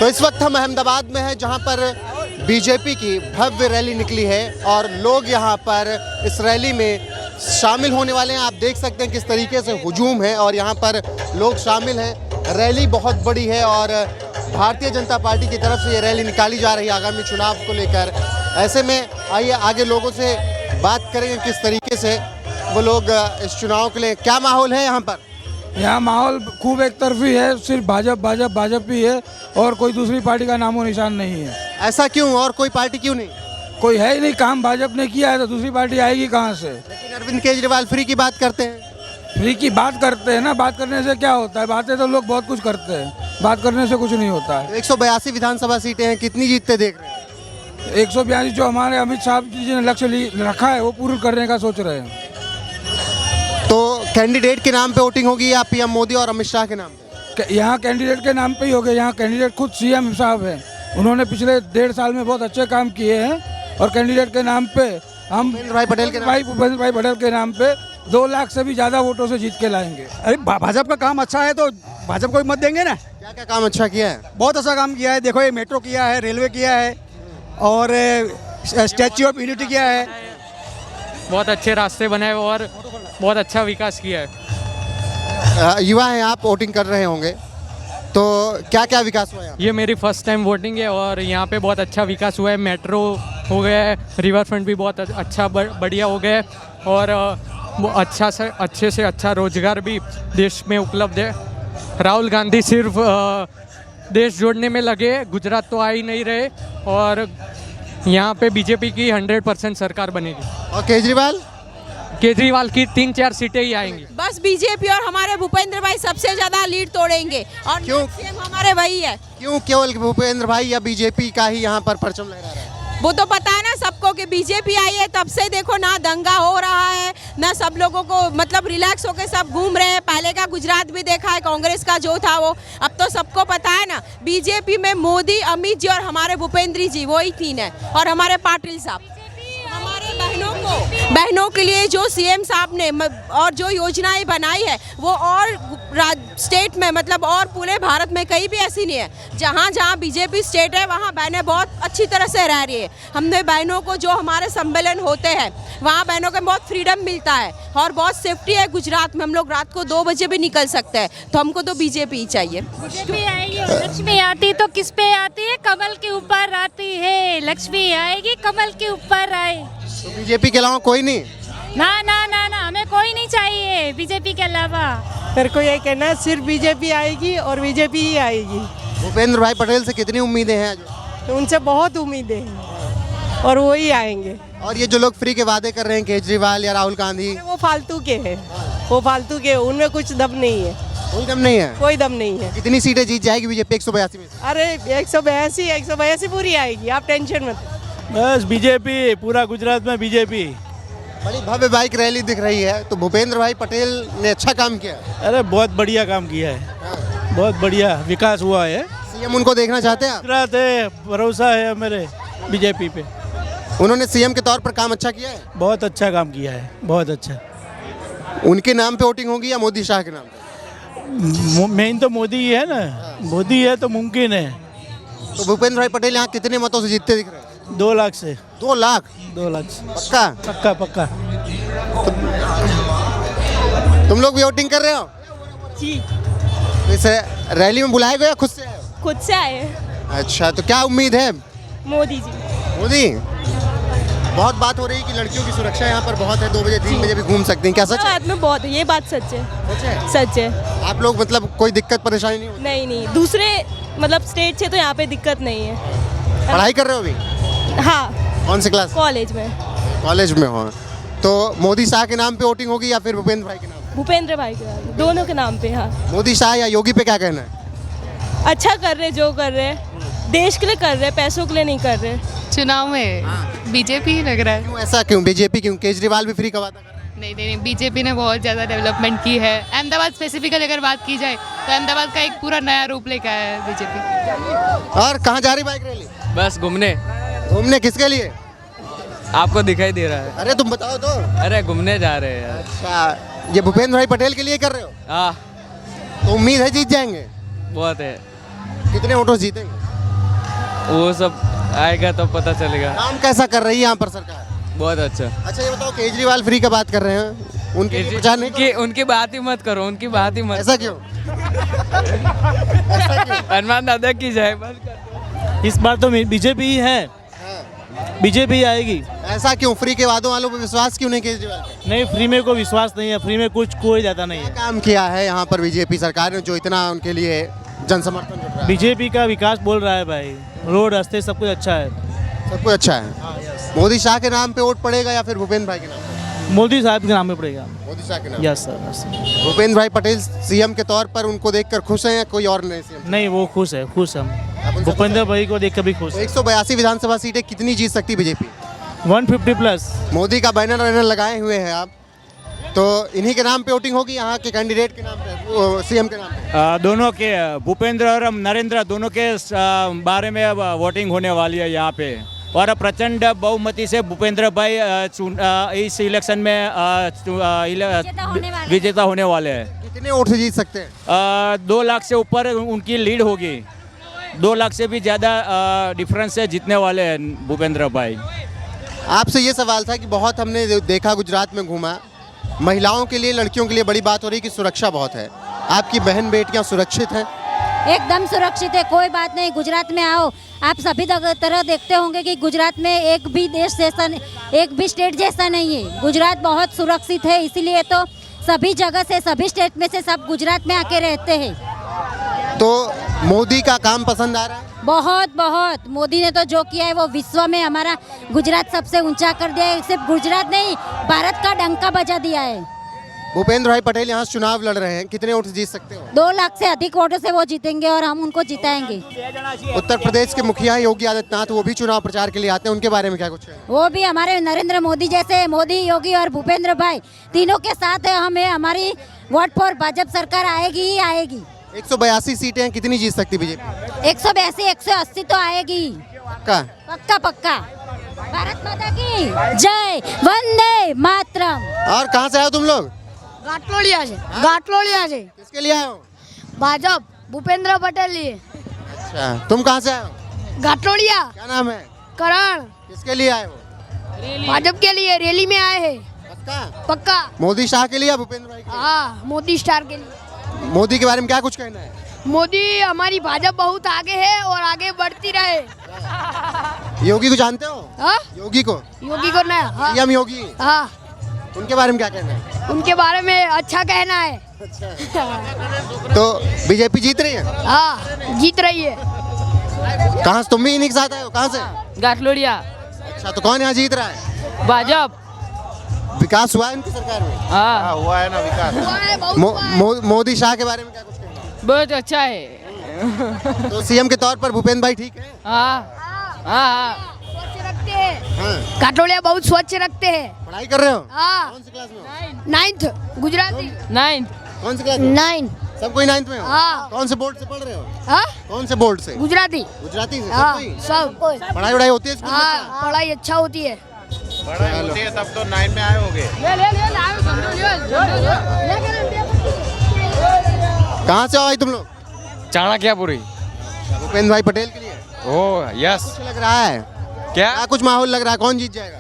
तो इस वक्त हम अहमदाबाद में हैं जहां पर बीजेपी की भव्य रैली निकली है और लोग यहां पर इस रैली में शामिल होने वाले हैं। आप देख सकते हैं किस तरीके से हुजूम है और यहां पर लोग शामिल हैं। रैली बहुत बड़ी है और भारतीय जनता पार्टी की तरफ से ये रैली निकाली जा रही है आगामी चुनाव को लेकर। ऐसे में आइए आगे लोगों से बात करेंगे किस तरीके से वो लोग इस चुनाव के लिए, क्या माहौल है यहाँ पर? यहाँ माहौल खूब एक तरफी है, सिर्फ भाजपा ही है और कोई दूसरी पार्टी का नामो निशान नहीं है। ऐसा क्यों? और कोई पार्टी क्यों नहीं? कोई है ही नहीं, काम भाजपा ने किया है तो दूसरी पार्टी आएगी कहाँ से? लेकिन अरविंद केजरीवाल फ्री की बात करते हैं। फ्री की बात करते हैं ना, बात करने से क्या होता है? बातें तो लोग बहुत कुछ करते हैं, बात करने से कुछ नहीं होता है। 182 विधानसभा सीटें हैं, कितनी जीतते देख रहे हैं? 182 जो हमारे अमित शाह जी ने लक्ष्य रखा है वो पूरा करने का सोच रहे हैं। तो कैंडिडेट के नाम पे वोटिंग होगी या पीएम मोदी और अमित शाह के नाम पे? यहाँ कैंडिडेट के नाम पे ही हो गया। यहाँ कैंडिडेट खुद सीएम साहब हैं, उन्होंने पिछले 1.5 साल में बहुत अच्छे काम किए हैं और कैंडिडेट के नाम पे हम भूपेंद्र भाई पटेल के नाम पे 2 लाख से भी ज़्यादा वोटों से जीत के लाएंगे। अरे भाजपा का काम अच्छा है तो भाजपा को ही मत देंगे ना। क्या क्या काम अच्छा किया है? बहुत अच्छा काम किया है। देखो ये मेट्रो किया है, रेलवे किया है और स्टैच्यू ऑफ यूनिटी किया है। बहुत अच्छे रास्ते बनाए और बहुत अच्छा विकास किया है। युवा हैं आप, वोटिंग कर रहे होंगे, तो क्या क्या विकास हुआ है? ये मेरी फर्स्ट टाइम वोटिंग है और यहाँ पे बहुत अच्छा विकास हुआ है। मेट्रो हो गया है, रिवर फ्रंट भी बहुत अच्छा बढ़िया हो गया है और अच्छे से अच्छा रोजगार भी देश में उपलब्ध है। राहुल गांधी सिर्फ देश जोड़ने में लगे, गुजरात तो आ ही नहीं रहे और यहाँ पे बीजेपी की 100% सरकार बनेगी। और केजरीवाल की 3-4 सीटें ही आएंगी। बस बीजेपी और हमारे भूपेंद्र भाई सबसे ज्यादा लीड तोड़ेंगे और क्यों? सीएम हमारे वही है। क्यों केवल भूपेंद्र भाई या बीजेपी का ही यहाँ पर परचम लहरा रहा है? वो तो पता है ना सबको कि बीजेपी आई है, तब से देखो ना दंगा हो रहा है ना, सब लोगों को मतलब रिलैक्स होके सब घूम रहे हैं। पहले का गुजरात भी देखा है, कांग्रेस का जो था वो, अब तो सबको पता है ना बीजेपी में मोदी, अमित जी और हमारे भूपेंद्र जी वही 3 है और हमारे पाटिल साहब। हमारे बहनों के लिए जो सीएम साहब ने और जो योजनाएं बनाई है वो और स्टेट में मतलब और पूरे भारत में कहीं भी ऐसी नहीं है। जहाँ जहाँ बीजेपी स्टेट है वहाँ बहनें बहुत अच्छी तरह से रह रही है। हमने बहनों को जो हमारे सम्मेलन होते हैं वहाँ बहनों को बहुत फ्रीडम मिलता है और बहुत सेफ्टी है। गुजरात में हम लोग रात को 2 बजे भी निकल सकते हैं, तो हमको तो बीजेपी ही चाहिए। बीजेपी आएगी और लक्ष्मी आती तो किस पे आती है? कमल के ऊपर आती है। लक्ष्मी आएगी कमल के ऊपर आए। तो बीजेपी के अलावा कोई नहीं? ना ना ना ना, हमें कोई नहीं चाहिए बीजेपी के अलावा। मेरे को ये कहना है सिर्फ बीजेपी आएगी और बीजेपी ही आएगी। भूपेंद्र भाई पटेल से कितनी उम्मीदें हैं? तो उनसे बहुत उम्मीदें हैं और वो ही आएंगे। और ये जो लोग फ्री के वादे कर रहे हैं केजरीवाल या राहुल गांधी, वो फालतू के हैं, वो फालतू के, उनमें कुछ दम नहीं है। कोई दम नहीं है? कोई दम नहीं है। कितनी सीटें जीत जाएगी बीजेपी 182 में से? अरे 182 पूरी आएगी, आप टेंशन मत। बस बीजेपी, पूरा गुजरात में बीजेपी। बड़ी भव्य बाइक रैली दिख रही है, तो भूपेंद्र भाई पटेल ने अच्छा काम किया? अरे बहुत बढ़िया काम किया है, बहुत बढ़िया विकास हुआ है। सीएम उनको देखना चाहते हैं? गुजरात है, भरोसा है मेरे बीजेपी पे। उन्होंने सीएम के तौर पर काम अच्छा किया है? बहुत अच्छा काम किया है, बहुत अच्छा। उनके नाम पे वोटिंग होगी या मोदी शाह के नाम पे? मेन तो मोदी ही है ना, मोदी है तो मुमकिन है। तो भूपेंद्र भाई पटेल यहाँ कितने मतों से जीतते दिख रहे हैं? 2 लाख से। 2 लाख? 2 लाख से पक्का? पक्का पक्का। तुम लोग भी वोटिंग कर रहे हो? जी। इस रैली में बुलाए गए या खुद से आए? खुद से आए। अच्छा, तो क्या उम्मीद है? मोदी जी। मोदी? बहुत बात हो रही है कि लड़कियों की सुरक्षा यहाँ पर बहुत है, 2 बजे 3 बजे भी घूम सकती हैं, क्या सच है? बात में बहुत है, ये बात सच है। सच है? सच है। आप लोग मतलब कोई दिक्कत परेशानी नहीं होती? नहीं, दूसरे मतलब स्टेट से तो यहाँ पे दिक्कत नहीं है। पढ़ाई कर रहे हो अभी? हाँ। कौन सी क्लास? कॉलेज में। कॉलेज में हो। तो मोदी शाह के नाम पे वोटिंग होगी या फिर भूपेंद्र भाई के नाम पे? भूपेंद्र भाई के नाम, दोनों के नाम पे। हाँ। मोदी शाह या योगी पे क्या कहना है? अच्छा कर रहे, जो कर रहे देश के लिए कर रहे, पैसों के लिए नहीं कर रहे। चुनाव में बीजेपी ही लग रहा है। क्यों ऐसा क्यों? बीजेपी क्यों? केजरीवाल भी फ्री का वादा कर रहे हैं। नहीं, बीजेपी ने बहुत ज़्यादा डेवलपमेंट की है। अहमदाबाद स्पेसिफिकली अगर बात की जाए तो अहमदाबाद का एक पूरा नया रूप लेकर आया है बीजेपी। और कहाँ जा रही बाइक रैली? बस घूमने। घूमने किसके लिए? आपको दिखाई दे रहा है। अरे तुम बताओ तो। अरे घूमने जा रहे हैं। अच्छा, ये भूपेंद्र भाई पटेल के लिए कर रहे हो? हाँ, तो उम्मीद है जीत जाएंगे? बहुत है। कितने वोटों से जीतेंगे? वो सब आएगा तो पता चलेगा। काम कैसा कर रही है यहाँ पर सरकार? बहुत अच्छा। अच्छा ये बताओ, केजरीवाल फ्री का बात कर रहे हैं, उनके लिए प्रचार नहीं करो? उनकी बात ही मत करो, उनकी बात ही मत। ऐसा क्यों? ऐसा क्यों? अनुमान दादा की जाए बस। इस बार तो बीजेपी ही है, बीजेपी आएगी। ऐसा क्यों? फ्री के वादों वालों पे विश्वास क्यों नहीं केजरीवाल पे? नहीं, फ्री में कोई विश्वास नहीं है, फ्री में कुछ कोई जाता नहीं है। काम किया है यहाँ पर बीजेपी सरकार ने जो इतना उनके लिए जन समर्थन जुट रहा है? बीजेपी का विकास बोल रहा है भाई, रोड रास्ते सब कुछ अच्छा है। सब कुछ अच्छा है। मोदी शाह के नाम पे वोट पड़ेगा या फिर भूपेंद्र भाई के नाम पे? मोदी साहब के नाम में पड़ेगा। मोदी शाह के नाम? Yes sir. भूपेंद्र भाई पटेल सीएम के तौर पर उनको देखकर खुश हैं या कोई और नहीं सीएम? नहीं, वो खुश है, खुश हम भूपेंद्र भाई को देख कर भी खुश है। 182 विधानसभा सीटें कितनी जीत सकती बीजेपी? 150 प्लस। मोदी का बैनर वैनर लगाए हुए हैं आप, तो इन्हीं के नाम पे वोटिंग होगी यहाँ के कैंडिडेट के नाम पे, सीएम के नाम पे? दोनों के, भूपेंद्र और नरेंद्र दोनों के बारे में अब वोटिंग होने वाली है यहाँ पे, और प्रचंड बहुमति से भूपेंद्र भाई इस इलेक्शन में विजेता होने वाले हैं। कितने वोट से जीत सकते हैं? 2 लाख से ऊपर उनकी लीड होगी, 2 लाख से भी ज़्यादा डिफरेंस से जीतने वाले हैं भूपेंद्र भाई। आपसे ये सवाल था कि बहुत हमने देखा, गुजरात में घूमा, महिलाओं के लिए, लड़कियों के लिए बड़ी बात हो रही कि सुरक्षा बहुत है। आपकी बहन बेटियां सुरक्षित हैं? एकदम सुरक्षित है, कोई बात नहीं। गुजरात में आओ, आप सभी तरह देखते होंगे कि गुजरात में एक भी देश जैसा, एक भी स्टेट जैसा नहीं है। गुजरात बहुत सुरक्षित है, इसीलिए तो सभी जगह से, सभी स्टेट में से सब गुजरात में आके रहते हैं। तो मोदी का काम पसंद आ रहा है? बहुत बहुत। मोदी ने तो जो किया है वो विश्व में हमारा गुजरात सबसे ऊंचा कर दिया है। सिर्फ गुजरात नहीं, भारत का डंका बजा दिया है। भूपेंद्र भाई पटेल यहाँ चुनाव लड़ रहे हैं, कितने वोट से जीत सकते हो? 2 लाख से अधिक वोटों से वो जीतेंगे और हम उनको जिताएंगे। उत्तर प्रदेश के मुखिया योगी आदित्यनाथ, वो भी चुनाव प्रचार के लिए आते हैं, उनके बारे में क्या कुछ है? वो भी हमारे नरेंद्र मोदी जैसे, मोदी, योगी और भूपेंद्र भाई तीनों के साथ है। हमें हमारी वोट पर भाजपा सरकार आएगी ही आएगी। 182 सीटें हैं, कितनी जीत सकती बीजेपी? 182, 180 तो आएगी पक्का? पक्का पक्का। भारत माता की जय, वंदे मातरम। और कहाँ से आए हो तुम लोग? घाटलोड़िया से। घाटलोड़िया से। किसके लिए आए हो? भाजपा, भूपेंद्र पटेल लिए। अच्छा, तुम कहाँ से आए हो? घाटलोड़िया। क्या नाम है? करण। किसके लिए आए हो? भाजपा के लिए रैली में आए हैं। पक्का? पक्का। मोदी शाह के लिए या भूपेंद्र भाई के लिए? हाँ, मोदी स्टार के लिए। मोदी के बारे में क्या कुछ कहना है? मोदी, हमारी भाजपा बहुत आगे है और आगे बढ़ती रहे। योगी को जानते हो? हाँ? योगी को? योगी को ना? हाँ। सीएम योगी? हाँ। उनके बारे में क्या कहना है? उनके बारे में अच्छा कहना है। तो बीजेपी जीत रही है? हाँ, जीत रही है। कहाँ से? तुम भी इन्हीं के साथ आए हो? कहाँ से? घाटलोड़िया। अच्छा, तो कौन यहाँ जीत रहा है? भाजपा। विकास हुआ है इनकी सरकार में? हाँ, हुआ है ना विकास। हुआ है, बहुत हुआ है। मोदी शाह के बारे में क्या कुछ कहना है? बहुत अच्छा है। तो सीएम के तौर पर भूपेंद्र भाई ठीक है? हाँ हाँ। स्वच्छ रखते हैं। हाँ। घाटलोड़िया बहुत स्वच्छ रखते हैं। पढ़ाई कर रहे हो? हाँ। कौन सी क्लास में हो? 9th गुजराती। 9th। कौन सी क्लास में? 9। सब कोई 9th में हो? हाँ। कौन से बोर्ड से पढ़ रहे हो? हाँ? कौन से बोर्ड से? गुजराती। गुजराती से? हाँ, सब कोई? सब। पढ़ाई वढ़ाई होती है स्कूल में? हाँ, पढ़ाई अच्छा होती है। पढ़ाई होती है तब तो 9 में आए होगे। कहाँ से हो भाई तुम लोग? चाणक्यपुरी। भूपेंद्र भाई पटेल के लिए? Oh yes. कुछ लग रहा है? क्या कुछ माहौल लग रहा है? कौन जीत जाएगा?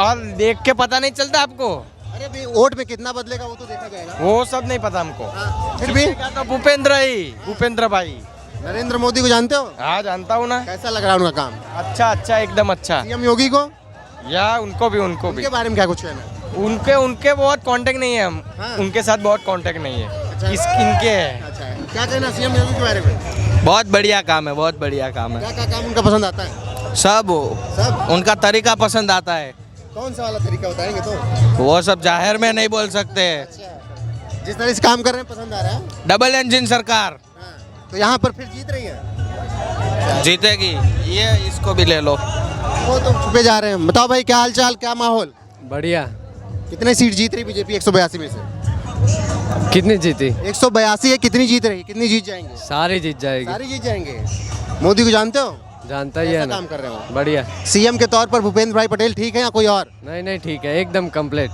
और देख के पता नहीं चलता आपको? अरे भाई, वोट में कितना बदलेगा वो तो देखा जाएगा। वो सब नहीं पता हमको। फिर भी तो भूपेंद्र भाई। नरेंद्र मोदी को जानते हो? हाँ, जानता हूँ ना। कैसा लग रहा है उनका काम? अच्छा अच्छा, एकदम अच्छा। सीएम योगी को? या उनको भी उनके बारे में क्या कुछ कहना है? उनके बहुत कांटेक्ट नहीं है हम। हाँ। उनके साथ बहुत कांटेक्ट नहीं है। अच्छा। इनके है। अच्छा है। क्या कहना सीएम योगी के बारे में? बहुत बढ़िया काम है, बहुत बढ़िया काम है। क्या क्या काम उनका पसंद आता है? सब उनका तरीका पसंद आता है। कौन सा वाला तरीका बताएंगे तो? वो सब जाहिर में नहीं बोल सकते। जिस तरह से काम कर रहे हैं पसंद आ रहा है? डबल इंजन सरकार तो यहाँ पर फिर जीत रही है? जीतेगी। ये इसको भी ले लो। वो तो छुपे जा रहे हैं। बताओ भाई, क्या हाल चाल, क्या माहौल? बढ़िया। कितने सीट जीत रही बीजेपी 182 में से? कितनी जीती? 182 है, कितनी जीत रही? कितनी जीत जाएंगे? सारी जीत जाएगी। सारी जीत जाएंगे। मोदी को जानते हो? जानता ही है ना। काम कर रहे हो? बढ़िया। सीएम के तौर पर भूपेंद्र भाई पटेल ठीक है या कोई और? नहीं नहीं, ठीक है, एकदम कंप्लीट।